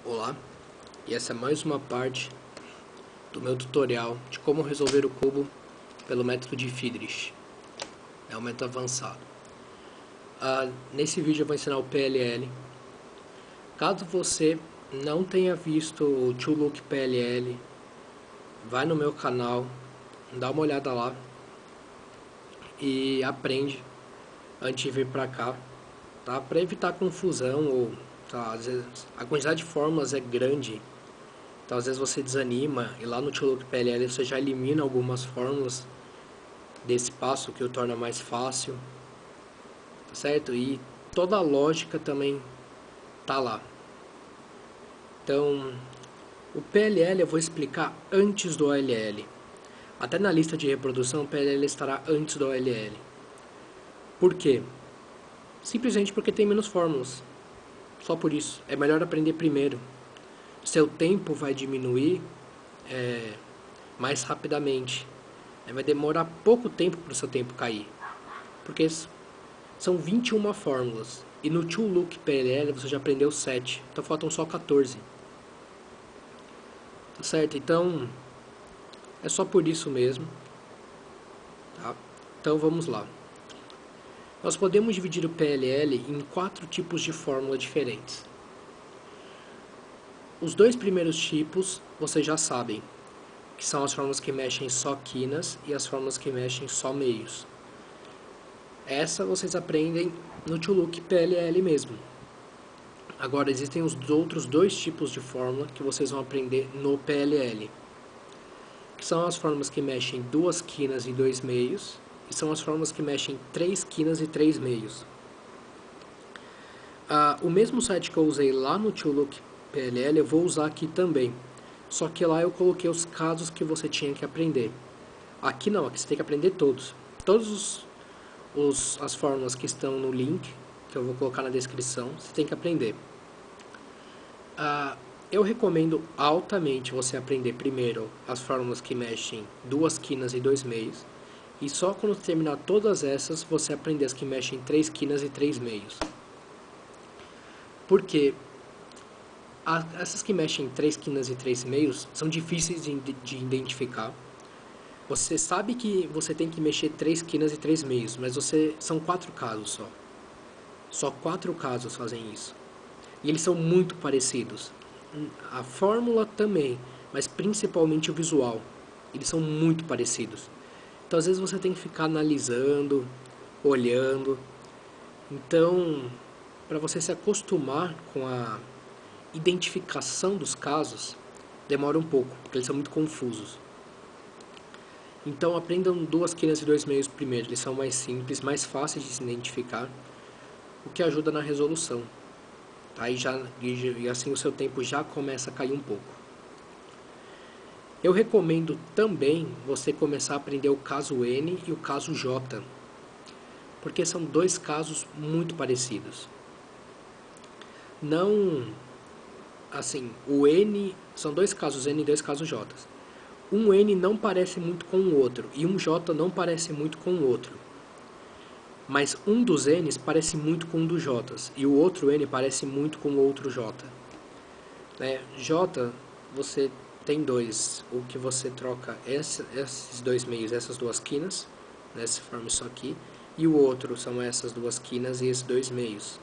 Olá, e essa é mais uma parte do meu tutorial de como resolver o cubo pelo método de Friedrich. É um método avançado. Nesse vídeo eu vou ensinar o PLL. Caso você não tenha visto o TwoLook PLL, vai no meu canal, dá uma olhada lá e aprende antes de vir pra cá, tá? Para evitar confusão ou tá, às vezes a quantidade de fórmulas é grande. Então, às vezes você desanima e lá no TwoLook PLL você já elimina algumas fórmulas desse passo que o torna mais fácil, tá certo? E toda a lógica também tá lá. Então, o PLL eu vou explicar antes do OLL. Até na lista de reprodução o PLL estará antes do OLL. Por quê? Simplesmente porque tem menos fórmulas. Só por isso. É melhor aprender primeiro. Seu tempo vai diminuir mais rapidamente. Vai demorar pouco tempo para o seu tempo cair. Porque são 21 fórmulas. E no TwoLook PLL você já aprendeu 7. Então faltam só 14. Tá certo? Então é só por isso mesmo. Tá? Então vamos lá. Nós podemos dividir o PLL em 4 tipos de fórmula diferentes. Os dois primeiros tipos vocês já sabem, que são as fórmulas que mexem só quinas e as fórmulas que mexem só meios. Essa vocês aprendem no TwoLook PLL mesmo. Agora existem os outros dois tipos de fórmula que vocês vão aprender no PLL, que são as fórmulas que mexem 2 quinas e 2 meios, e são as fórmulas que mexem 3 quinas e 3 meios. O mesmo site que eu usei lá no TwoLook PLL eu vou usar aqui também, só que lá eu coloquei os casos que você tinha que aprender. Aqui não, aqui você tem que aprender todos. Todas as fórmulas que estão no link, que eu vou colocar na descrição, você tem que aprender. Eu recomendo altamente você aprender primeiro as fórmulas que mexem 2 quinas e 2 meios, e só quando terminar todas essas, você aprender as que mexem 3 quinas e 3 meios. Porque essas que mexem 3 quinas e 3 meios são difíceis de identificar. Você sabe que você tem que mexer 3 quinas e 3 meios, mas são 4 casos só. Só 4 casos fazem isso. E eles são muito parecidos. A fórmula também, mas principalmente o visual. Eles são muito parecidos. Então, às vezes você tem que ficar analisando, olhando. Então, para você se acostumar com a identificação dos casos, demora um pouco, porque eles são muito confusos. Então, aprendam 2 quinas e 2 meios primeiro. Eles são mais simples, mais fáceis de se identificar, o que ajuda na resolução. Tá? E assim o seu tempo já começa a cair um pouco. Eu recomendo também você começar a aprender o caso N e o caso J, porque são dois casos muito parecidos. Não, assim, o N, são dois casos N e dois casos J. Um N não parece muito com o outro, e um J não parece muito com o outro. Mas um dos N's parece muito com um dos J's, e o outro N parece muito com o outro J. J, você tem dois, o que você troca esses dois meios, essas duas quinas, se forma isso aqui, e o outro são essas duas quinas e esses dois meios.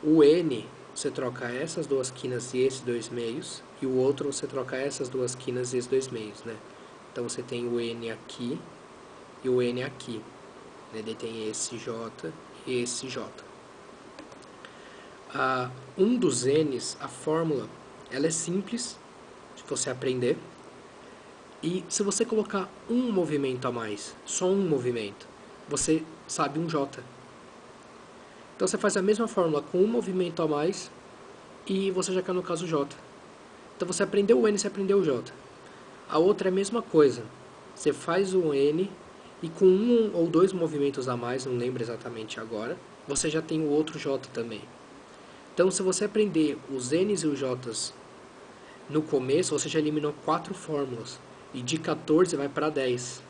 O N, você troca essas duas quinas e esses dois meios, e o outro você troca essas duas quinas e esses dois meios, Então você tem o N aqui e o N aqui. Ele tem esse J e esse J. Um dos N's, a fórmula, ela é simples de você aprender. E se você colocar um movimento a mais, só um movimento, você sabe um J. Então você faz a mesma fórmula com um movimento a mais e você já cai no caso J. Então você aprendeu o N, você aprendeu o J. A outra é a mesma coisa. Você faz o N e com um ou dois movimentos a mais, não lembro exatamente agora, você já tem o outro J também. Então se você aprender os N's e os J's no começo, você já eliminou 4 fórmulas. E de 14 vai para 10.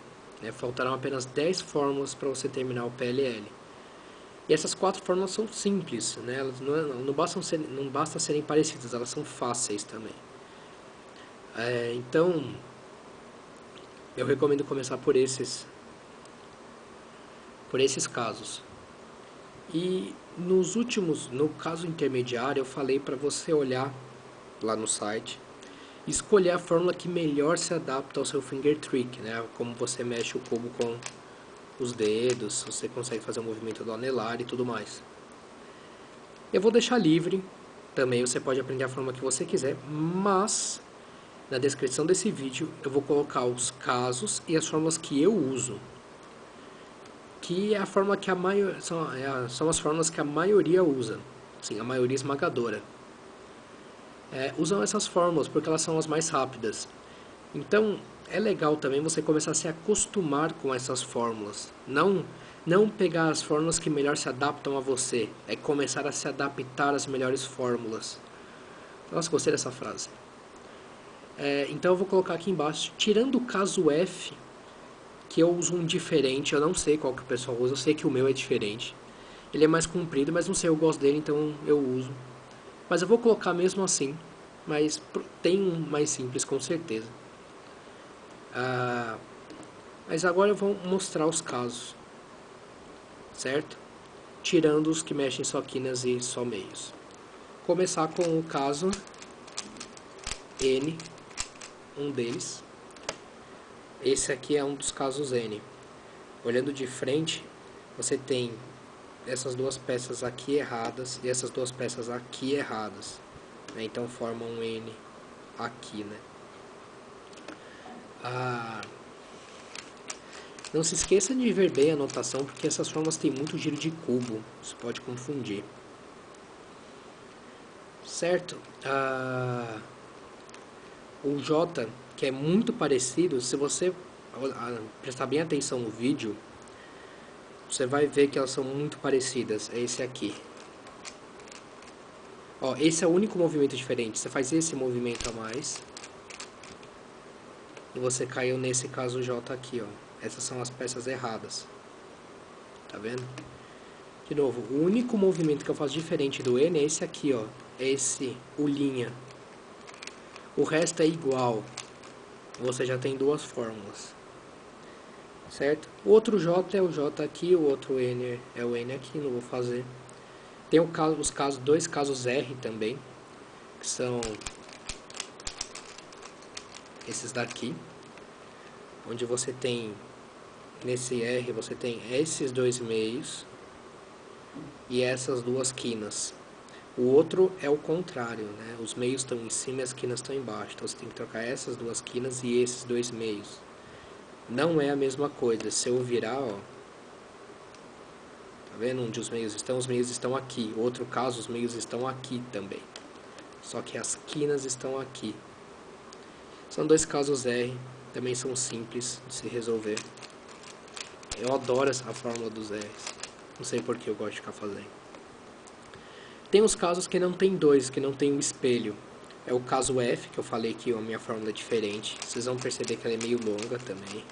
Faltarão apenas 10 fórmulas para você terminar o PLL. E essas quatro fórmulas são simples, né? Elas não basta serem parecidas, elas são fáceis também. Então, eu recomendo começar por esses casos. E no caso intermediário, eu falei para você olhar lá no site e escolher a fórmula que melhor se adapta ao seu finger trick, né? Como você mexe o cubo com os dedos, você consegue fazer o movimento do anelar e tudo mais. Eu vou deixar livre, também você pode aprender a forma que você quiser, mas na descrição desse vídeo eu vou colocar os casos e as fórmulas que eu uso, que é a forma que são as fórmulas que a maioria usa, sim, a maioria esmagadora. Usam essas fórmulas porque elas são as mais rápidas. Então, é legal também você começar a se acostumar com essas fórmulas. Não pegar as fórmulas que melhor se adaptam a você. É começar a se adaptar às melhores fórmulas. Nossa, gostei dessa frase. Então eu vou colocar aqui embaixo, tirando o caso F, que eu uso um diferente, eu não sei qual que o pessoal usa, eu sei que o meu é diferente. Ele é mais comprido, mas não sei, eu gosto dele, então eu uso. Mas eu vou colocar mesmo assim, mas tem um mais simples com certeza. Mas agora eu vou mostrar os casos, certo? Tirando os que mexem só quinas e só meios. Começar com o caso N, um deles. Esse aqui é um dos casos N. Olhando de frente, você tem essas duas peças aqui erradas e essas duas peças aqui erradas, né? Então formam um N aqui, né? Não se esqueça de ver bem a notação, porque essas formas têm muito giro de cubo, isso pode confundir. Certo? O J, que é muito parecido, se você prestar bem atenção no vídeo, você vai ver que elas são muito parecidas. É esse aqui. Ó, esse é o único movimento diferente. Você faz esse movimento a mais. E você caiu nesse caso J aqui, ó. Essas são as peças erradas. Tá vendo? De novo, o único movimento que eu faço diferente do N é esse aqui, ó. É esse, o linha. O resto é igual. Você já tem duas fórmulas. Certo? O outro J é o J aqui, o outro N é o N aqui, não vou fazer. Tem dois casos R também, que são esses daqui, onde você tem, nesse R, você tem esses dois meios e essas duas quinas. O outro é o contrário, né? Os meios estão em cima e as quinas estão embaixo, então você tem que trocar essas duas quinas e esses dois meios. Não é a mesma coisa, se eu virar, ó, tá vendo onde os meios estão aqui. Outro caso, os meios estão aqui também. Só que as quinas estão aqui. São dois casos R, também são simples de se resolver. Eu adoro a fórmula dos R's. Não sei por que eu gosto de ficar fazendo. Tem os casos que não tem dois, que não tem um espelho. É o caso F, que eu falei que a minha fórmula é diferente. Vocês vão perceber que ela é meio longa também.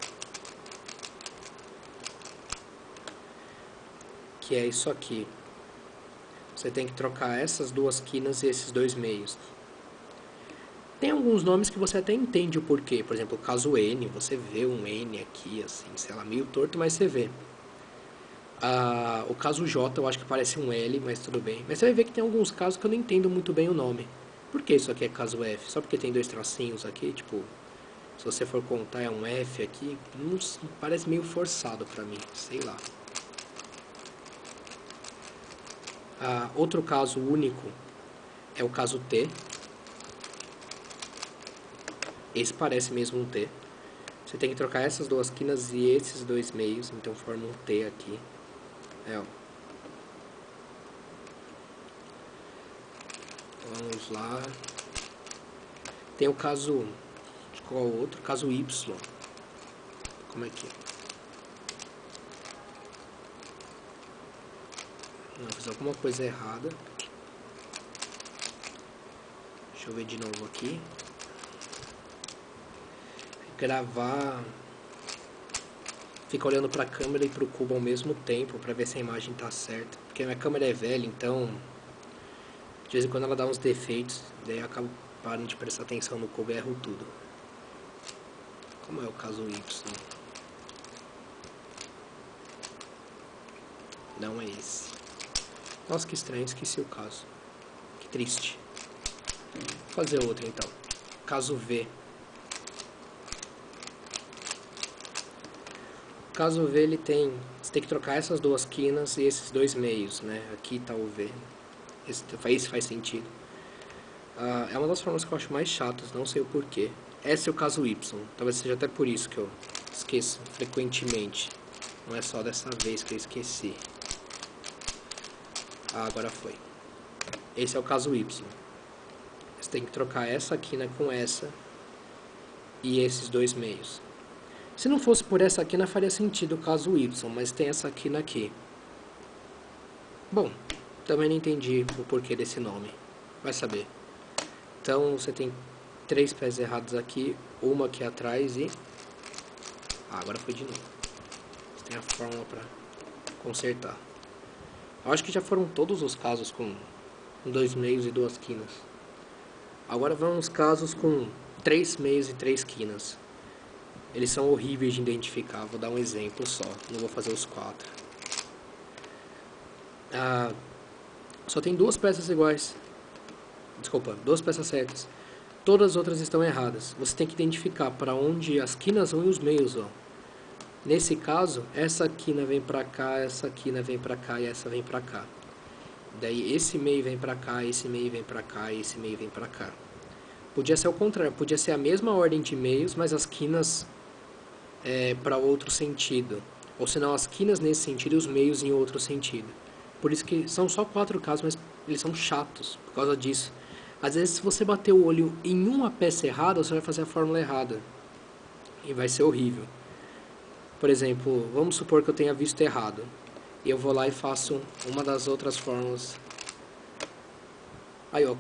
Que é isso aqui. Você tem que trocar essas duas quinas e esses dois meios. Tem alguns nomes que você até entende o porquê. Por exemplo, o caso N, você vê um N aqui, assim, sei lá, meio torto, mas você vê. O caso J, eu acho que parece um L, mas tudo bem. Mas você vai ver que tem alguns casos que eu não entendo muito bem o nome. Por que isso aqui é caso F? Só porque tem dois tracinhos aqui, tipo, se você for contar é um F aqui, não, parece meio forçado pra mim, sei lá. Outro caso único é o caso T. Esse parece mesmo um T. Você tem que trocar essas duas quinas e esses dois meios, então forma um T aqui. Ó. Vamos lá. Tem o caso... Qual o outro? Caso Y. Como é que é? Não, fiz alguma coisa errada. Deixa eu ver de novo aqui. Gravar... fica olhando para a câmera e para o cubo ao mesmo tempo para ver se a imagem está certa. Porque a minha câmera é velha, então de vez em quando ela dá uns defeitos, daí eu acabo parando de prestar atenção no cubo e erro tudo. Como é o caso Y? Não é esse. Nossa, que estranho, esqueci o caso. Que triste. Vou fazer outro então. Caso V. O caso V, ele tem... Você tem que trocar essas duas quinas e esses dois meios, né? Aqui está o V. Esse faz sentido. É uma das formas que eu acho mais chatas, não sei o porquê. Esse é o caso Y. Talvez seja até por isso que eu esqueço frequentemente. Não é só dessa vez que eu esqueci. Agora foi. Esse é o caso Y. Você tem que trocar essa quina com essa e esses dois meios. Se não fosse por essa quina, faria sentido o caso Y, mas tem essa quina aqui. Bom, também não entendi o porquê desse nome. Vai saber. Então, você tem 3 pés errados aqui, uma aqui atrás e... agora foi de novo. Você tem a fórmula para consertar. Eu acho que já foram todos os casos com 2 meios e 2 quinas. Agora vamos casos com 3 meios e 3 quinas. Eles são horríveis de identificar. Vou dar um exemplo só. Não vou fazer os 4. Só tem 2 peças iguais. Desculpa, 2 peças certas. Todas as outras estão erradas. Você tem que identificar para onde as quinas vão e os meios vão. Nesse caso, essa quina vem pra cá, essa quina vem pra cá e essa vem pra cá. Daí esse meio vem pra cá, esse meio vem pra cá e esse meio vem pra cá. Podia ser o contrário, podia ser a mesma ordem de meios, mas as quinas para outro sentido. Ou senão as quinas nesse sentido e os meios em outro sentido. Por isso que são só 4 casos, mas eles são chatos por causa disso. Às vezes, se você bater o olho em uma peça errada, você vai fazer a fórmula errada. E vai ser horrível. Por exemplo, vamos supor que eu tenha visto errado. E eu vou lá e faço uma das outras fórmulas. Aí, ó.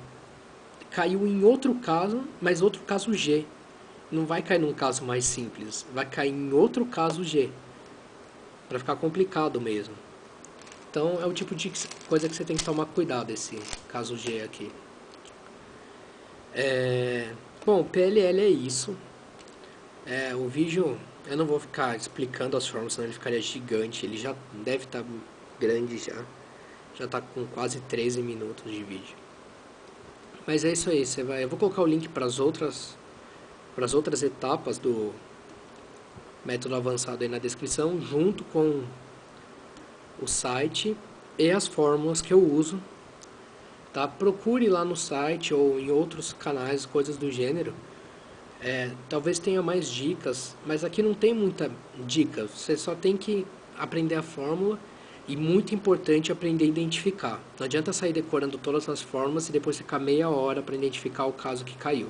Caiu em outro caso, mas outro caso G. Não vai cair num caso mais simples. Vai cair em outro caso G. Para ficar complicado mesmo. Então, é o tipo de coisa que você tem que tomar cuidado, esse caso G aqui. Bom, PLL é isso. O vídeo, eu não vou ficar explicando as fórmulas, senão ele ficaria gigante. Ele já deve estar grande já. Já está com quase 13 minutos de vídeo. Mas é isso aí. Eu vou colocar o link para as outras etapas do método avançado aí na descrição, junto com o site e as fórmulas que eu uso. Tá? Procure lá no site ou em outros canais, coisas do gênero. Talvez tenha mais dicas, mas aqui não tem muita dica. Você só tem que aprender a fórmula e, muito importante, aprender a identificar. Não adianta sair decorando todas as fórmulas e depois ficar meia hora para identificar o caso que caiu.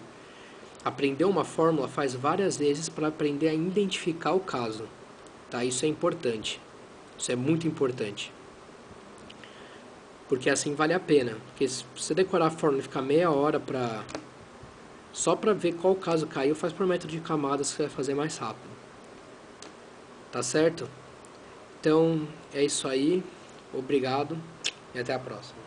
Aprender uma fórmula faz várias vezes para aprender a identificar o caso. Tá? Isso é importante. Isso é muito importante. Porque assim vale a pena. Porque se você decorar a fórmula e ficar meia hora só para ver qual caso caiu, faz por método de camadas que você vai fazer mais rápido. Tá certo? Então, é isso aí. Obrigado e até a próxima.